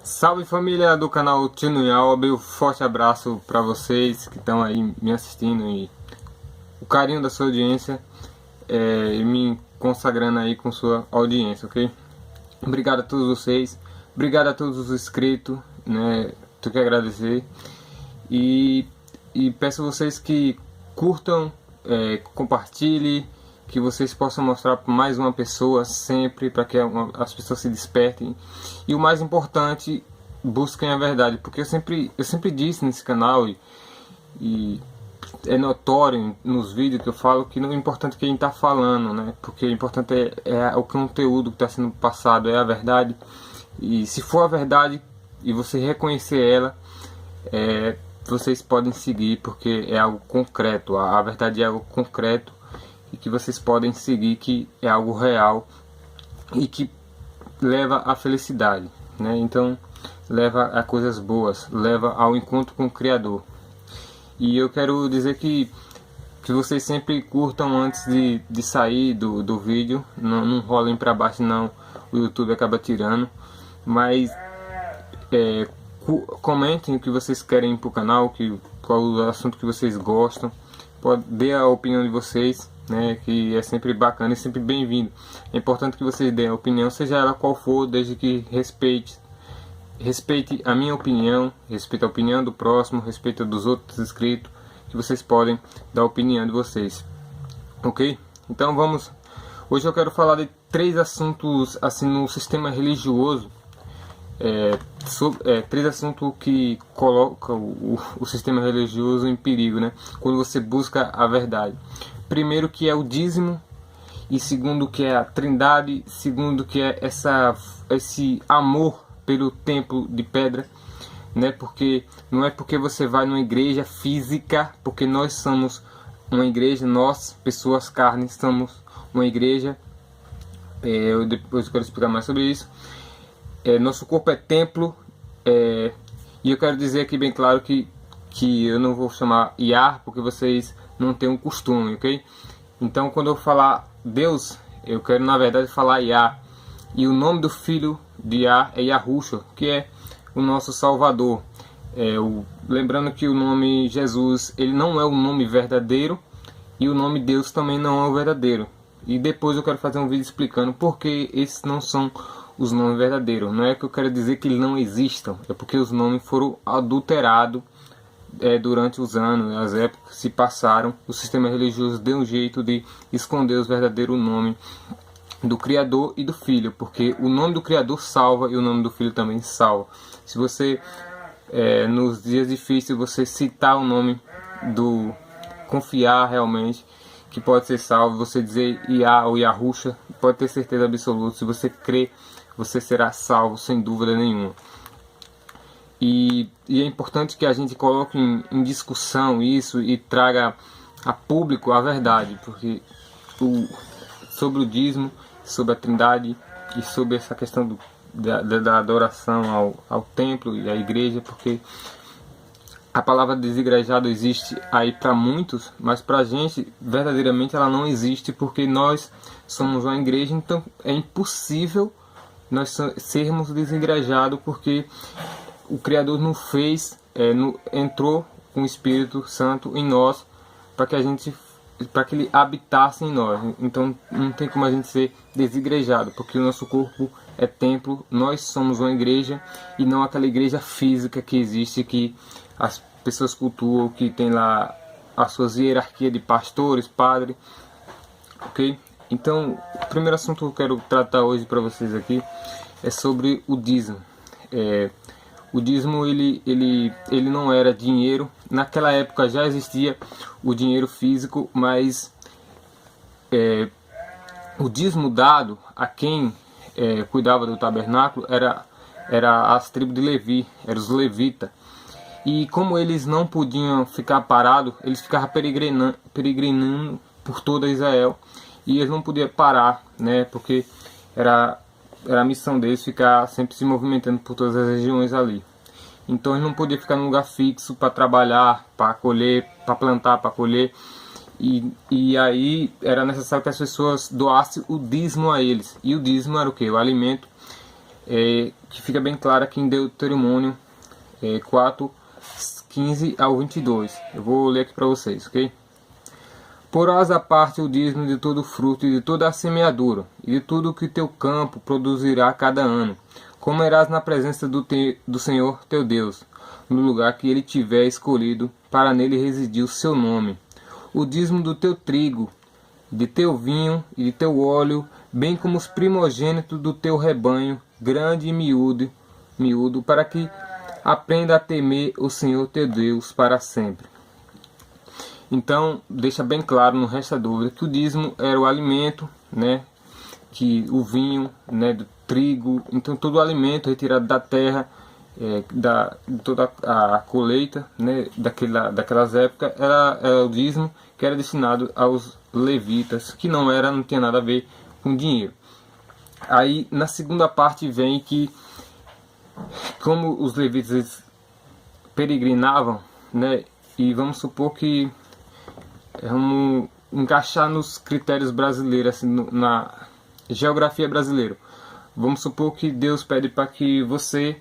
Salve família do canal Tio Nuyal, um forte abraço para vocês que estão aí me assistindo e o carinho da sua audiência e me consagrando aí com sua audiência, ok? Obrigado a todos vocês, obrigado a todos os inscritos, né? Tenho que agradecer e peço a vocês que curtam, compartilhem, que vocês possam mostrar para mais uma pessoa sempre, para que as pessoas se despertem. E o mais importante, busquem a verdade, porque eu sempre disse nesse canal e é notório nos vídeos que eu falo que não é importante quem está falando, né? Porque o importante é o conteúdo que está sendo passado, é a verdade. E se for a verdade e você reconhecer ela, vocês podem seguir, porque é algo concreto. A verdade é algo concreto e que vocês podem seguir, que é algo real e que leva à felicidade, né? Então leva a coisas boas, leva ao encontro com o Criador. E eu quero dizer que vocês sempre curtam antes de sair do vídeo, não rolem para baixo, não, o YouTube acaba tirando, mas comentem o que vocês querem para o canal, qual o assunto que vocês gostam, dê a opinião de vocês, né, que é sempre bacana e sempre bem-vindo. É importante que vocês deem a opinião, seja ela qual for, desde que respeite a minha opinião, respeite a opinião do próximo, respeite a dos outros inscritos, que vocês podem dar a opinião de vocês, ok? Então vamos, hoje eu quero falar de 3 assuntos assim no sistema religioso, 3 assuntos que colocam o sistema religioso em perigo, né? Quando você busca a verdade. Primeiro, que é o dízimo, e segundo, que é a trindade, segundo, que é esse amor pelo templo de pedra, né? Porque não é porque você vai numa igreja física, porque nós somos uma igreja, nós, pessoas carnes, somos uma igreja, depois eu quero explicar mais sobre isso. Nosso corpo é templo, e eu quero dizer aqui bem claro que eu não vou chamar Iá, porque vocês não têm um costume, ok? Então quando eu falar Deus, eu quero na verdade falar Iá. E o nome do filho de Iá é Yahushua, que é o nosso Salvador. Lembrando que o nome Jesus, ele não é o nome verdadeiro, e o nome Deus também não é o verdadeiro. E depois eu quero fazer um vídeo explicando por que esses não são os nomes verdadeiros. Não é que eu quero dizer que eles não existam, é porque os nomes foram adulterados durante os anos, as épocas se passaram. O sistema religioso deu um jeito de esconder os verdadeiros nomes do Criador e do Filho, porque o nome do Criador salva e o nome do Filho também salva. Se você nos dias difíceis você citar o nome confiar realmente que pode ser salvo, você dizer Iá ou Yahushua, pode ter certeza absoluta, se você crê, você será salvo sem dúvida nenhuma. E é importante que a gente coloque em discussão isso e traga a público a verdade, porque sobre o dízimo, sobre a trindade e sobre essa questão da adoração ao templo e à igreja, porque a palavra desigrejado existe aí para muitos, mas para a gente verdadeiramente ela não existe, porque nós somos uma igreja, então é impossível nós sermos desigrejados, porque o Criador não fez, entrou com o Espírito Santo em nós para que ele habitasse em nós. Então não tem como a gente ser desigrejado, porque o nosso corpo é templo, nós somos uma igreja e não aquela igreja física que existe, que as pessoas cultuam, que tem lá as suas hierarquias de pastores, padres, ok? Então o primeiro assunto que eu quero tratar hoje para vocês aqui é sobre o dízimo. O dízimo ele não era dinheiro. Naquela época já existia o dinheiro físico, mas o dízimo dado a quem cuidava do tabernáculo era as tribos de Levi, eram os levitas. E como eles não podiam ficar parados, eles ficavam peregrinando por toda Israel, e eles não podiam parar, né? Porque era a missão deles ficar sempre se movimentando por todas as regiões ali. Então eles não podiam ficar num lugar fixo para trabalhar, para colher, para plantar, para colher. E aí era necessário que as pessoas doassem o dízimo a eles. E o dízimo era o que? O alimento que fica bem claro aqui em Deuteronômio 4, 15 ao 22. Eu vou ler aqui para vocês, ok? Porás à parte o dízimo de todo fruto e de toda a semeadura, e de tudo que teu campo produzirá cada ano. Comerás na presença do Senhor teu Deus, no lugar que ele tiver escolhido, para nele residir o seu nome. O dízimo do teu trigo, de teu vinho e de teu óleo, bem como os primogênitos do teu rebanho, grande e miúdo, para que aprenda a temer o Senhor teu Deus para sempre. Então, deixa bem claro, não resta dúvida, que o dízimo era o alimento, né, que o vinho, né, do trigo, então todo o alimento retirado da terra, de toda a colheita, né, daquelas épocas, era o dízimo que era destinado aos levitas, que não tinha nada a ver com dinheiro. Aí, na segunda parte vem que, como os levitas peregrinavam, né, e vamos supor que vamos encaixar nos critérios brasileiros, assim, na geografia brasileira. Vamos supor que Deus pede para que você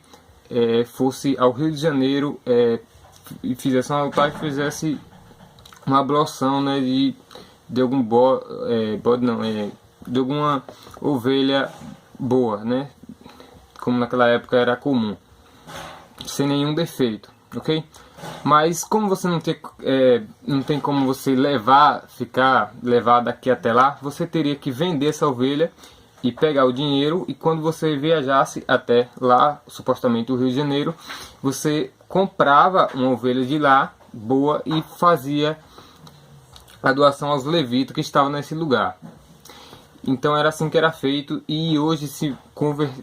fosse ao Rio de Janeiro e fizesse um altar e fizesse uma ablução, né, de algum de alguma ovelha boa, né, como naquela época era comum, sem nenhum defeito, ok? Mas como você não tem como você ficar daqui até lá, você teria que vender essa ovelha e pegar o dinheiro, e quando você viajasse até lá, supostamente o Rio de Janeiro, você comprava uma ovelha de lá, boa, e fazia a doação aos levitas que estavam nesse lugar. Então era assim que era feito, e hoje se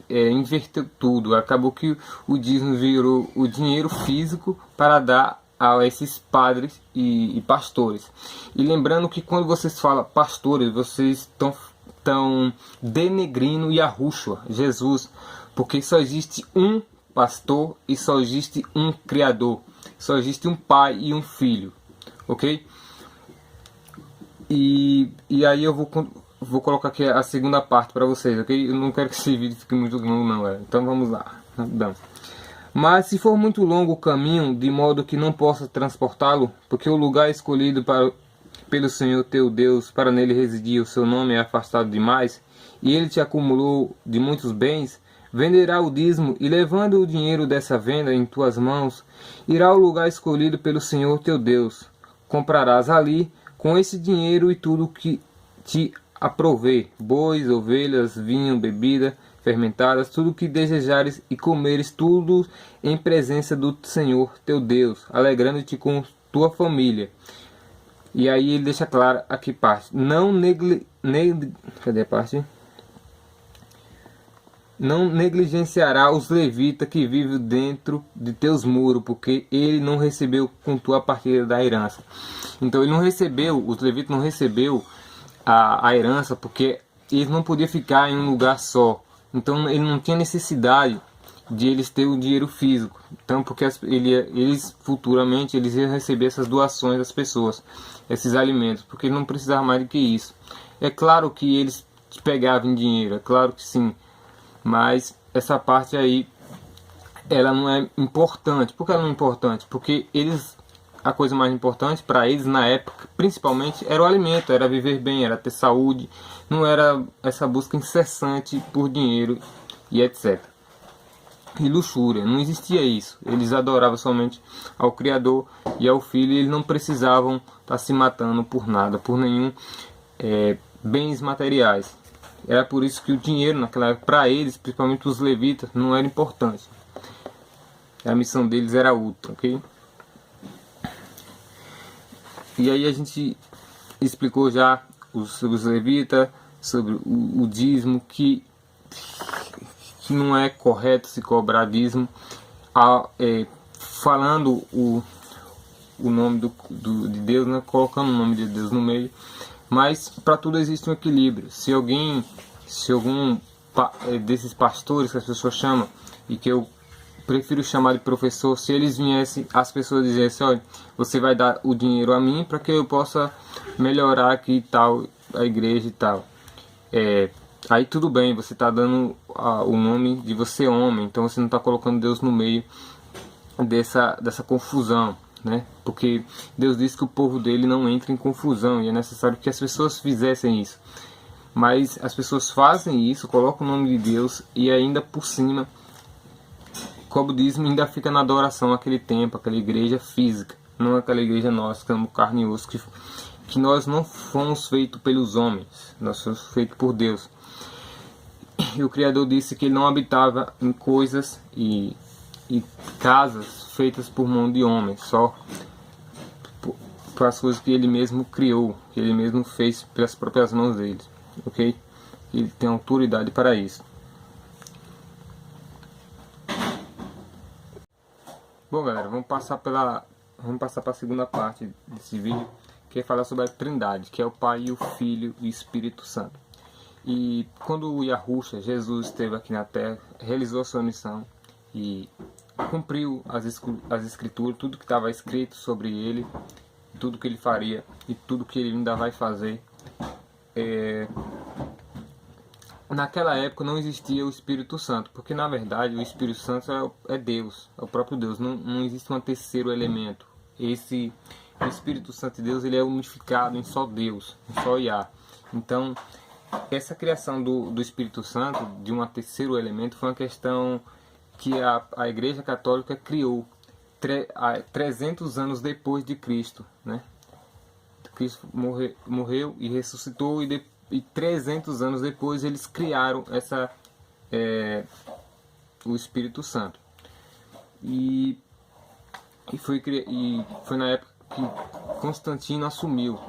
inverteu tudo. Acabou que o dízimo virou o dinheiro físico para dar a esses padres e pastores. E lembrando que quando vocês falam pastores, vocês estão denegrindo Yahushua, Jesus, porque só existe um pastor e só existe um criador, só existe um pai e um filho, ok? E aí eu vou colocar aqui a segunda parte para vocês, ok? Eu não quero que esse vídeo fique muito longo, não, galera. Então vamos lá, rapidão. Mas se for muito longo o caminho, de modo que não possa transportá-lo, porque o lugar escolhido pelo Senhor teu Deus para nele residir, o seu nome é afastado demais, e ele te acumulou de muitos bens, venderá o dízimo, e levando o dinheiro dessa venda em tuas mãos, irá ao lugar escolhido pelo Senhor teu Deus. Comprarás ali com esse dinheiro e tudo que te aprover, bois, ovelhas, vinho, bebida fermentadas, tudo o que desejares, e comeres tudo em presença do Senhor teu Deus, alegrando-te com tua família. E aí ele deixa claro aqui parte. Cadê a parte? Não negligenciará os levitas que vivem dentro de teus muros, porque ele não recebeu com tua partida da herança. Então ele não recebeu, os levitas não recebeu a herança, porque eles não podiam ficar em um lugar só. Então ele não tinha necessidade de eles ter o dinheiro físico. Então, porque eles futuramente eles iam receber essas doações das pessoas, esses alimentos, porque eles não precisavam mais do que isso. É claro que eles pegavam em dinheiro, é claro que sim, mas essa parte aí ela não é importante. Por que ela não é importante? Porque a coisa mais importante para eles na época, principalmente, era o alimento, era viver bem, era ter saúde, não era essa busca incessante por dinheiro e etc. E luxúria, não existia isso. Eles adoravam somente ao Criador e ao Filho, e eles não precisavam estar se matando por nada, por nenhum bens materiais. Era por isso que o dinheiro naquela época, para eles, principalmente os levitas, não era importante. A missão deles era outra, ok? E aí a gente explicou já sobre os levitas, sobre o dízimo, que não é correto se cobrar dízimo, falando o nome de Deus, né, colocando o nome de Deus no meio. Mas para tudo existe um equilíbrio. Se algum desses pastores que as pessoas chamam, e que eu prefiro chamar de professor, se eles viessem, as pessoas dissessem: olha, você vai dar o dinheiro a mim para que eu possa melhorar aqui e tal, a igreja e tal, aí tudo bem, você está dando o nome de você homem, então você não está colocando Deus no meio dessa confusão, né? Porque Deus disse que o povo dele não entra em confusão e é necessário que as pessoas fizessem isso. Mas as pessoas fazem isso, colocam o nome de Deus e ainda por cima, como diz, ainda fica na adoração aquele templo, aquela igreja física, não aquela igreja nossa, que estamos carne e osso, que nós não fomos feitos pelos homens, nós fomos feitos por Deus. E o Criador disse que ele não habitava em coisas e casas feitas por mão de homens, só para as coisas que ele mesmo criou, que ele mesmo fez pelas próprias mãos dele, ok? Ele tem autoridade para isso. Bom, galera, vamos passar para a segunda parte desse vídeo, que é falar sobre a Trindade, que é o Pai, o Filho e o Espírito Santo. E quando o Yahushua, Jesus, esteve aqui na Terra, realizou a sua missão e cumpriu as escrituras, tudo que estava escrito sobre ele, tudo que ele faria e tudo que ele ainda vai fazer. Naquela época não existia o Espírito Santo, porque na verdade o Espírito Santo é Deus, é o próprio Deus, não existe um terceiro elemento. O Espírito Santo de Deus, ele é unificado em só Deus, em só Yah. Então, essa criação do Espírito Santo, de um terceiro elemento, foi uma questão que a Igreja Católica criou 300 anos depois de Cristo, né? Cristo morreu e ressuscitou e 300 anos depois eles criaram o Espírito Santo. E foi na época que Constantino assumiu.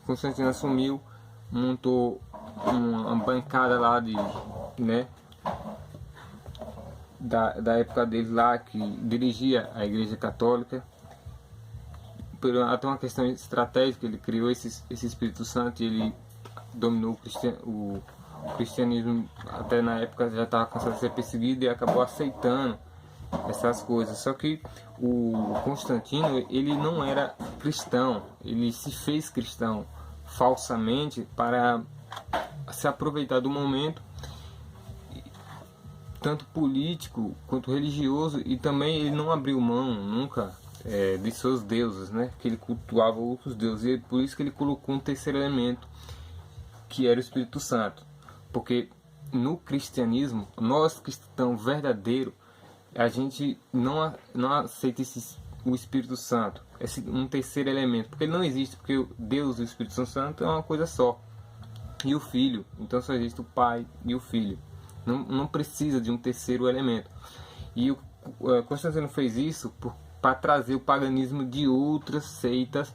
Constantino assumiu, montou uma bancada lá da época dele lá, que dirigia a Igreja Católica. Por até uma questão estratégica, ele criou esse Espírito Santo e ele dominou o cristianismo. Até na época já estava cansado de ser perseguido e acabou aceitando essas coisas. Só que o Constantino, ele não era cristão, ele se fez cristão falsamente para se aproveitar do momento, tanto político quanto religioso, e também ele não abriu mão nunca de seus deuses, né? Que ele cultuava outros deuses, e por isso que ele colocou um terceiro elemento, que era o Espírito Santo. Porque no cristianismo, nós cristãos verdadeiros, a gente não aceita o Espírito Santo, um terceiro elemento, porque ele não existe, porque Deus e o Espírito Santo é uma coisa só, e o Filho, então só existe o Pai e o Filho, não precisa de um terceiro elemento. E o Constantino fez isso para trazer o paganismo de outras seitas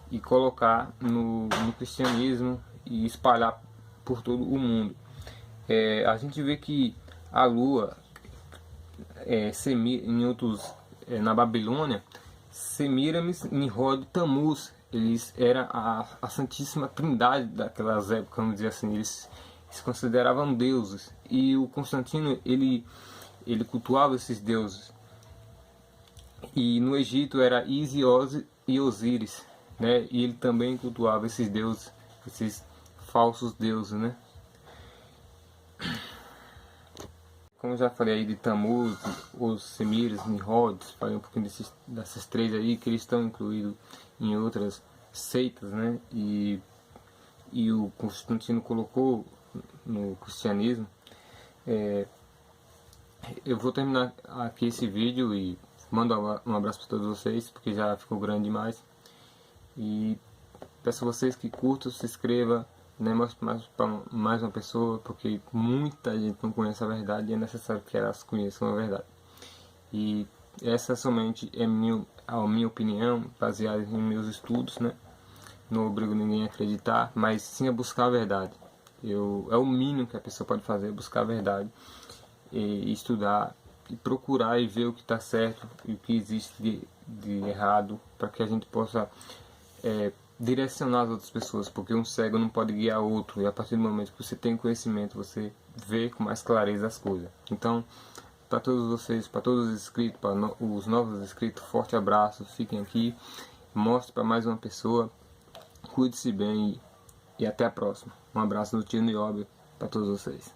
e colocar no cristianismo e espalhar por todo o mundo. A gente vê que a Lua, na Babilônia, Semiramis, Nimrod e Tammuz, eles eram a Santíssima Trindade daquelas épocas, vamos dizer assim. Eles se consideravam deuses, e o Constantino ele cultuava esses deuses. E no Egito era Isis e Osíris, né? E ele também cultuava esses deuses, esses falsos deuses, né? Como eu já falei aí de Tammuz, os Semírios, Nimrod, falei um pouquinho dessas três aí, que eles estão incluídos em outras seitas, né? E o Constantino colocou no cristianismo. Eu vou terminar aqui esse vídeo e mando um abraço para todos vocês, porque já ficou grande demais. E peço a vocês que curtam, se inscrevam, né, mostre mais para mais uma pessoa, porque muita gente não conhece a verdade e é necessário que elas conheçam a verdade. E essa somente é a minha opinião, baseada em meus estudos, né? Não obrigo ninguém a acreditar, mas sim a buscar a verdade. É o mínimo que a pessoa pode fazer, é buscar a verdade, e estudar, e procurar e ver o que está certo e o que existe de errado, para que a gente possa direcionar as outras pessoas, porque um cego não pode guiar outro, e a partir do momento que você tem conhecimento, você vê com mais clareza as coisas. Então, para todos vocês, para todos os inscritos, para os novos inscritos, forte abraço, fiquem aqui, mostre para mais uma pessoa, cuide-se bem e até a próxima. Um abraço do tio Niobe para todos vocês.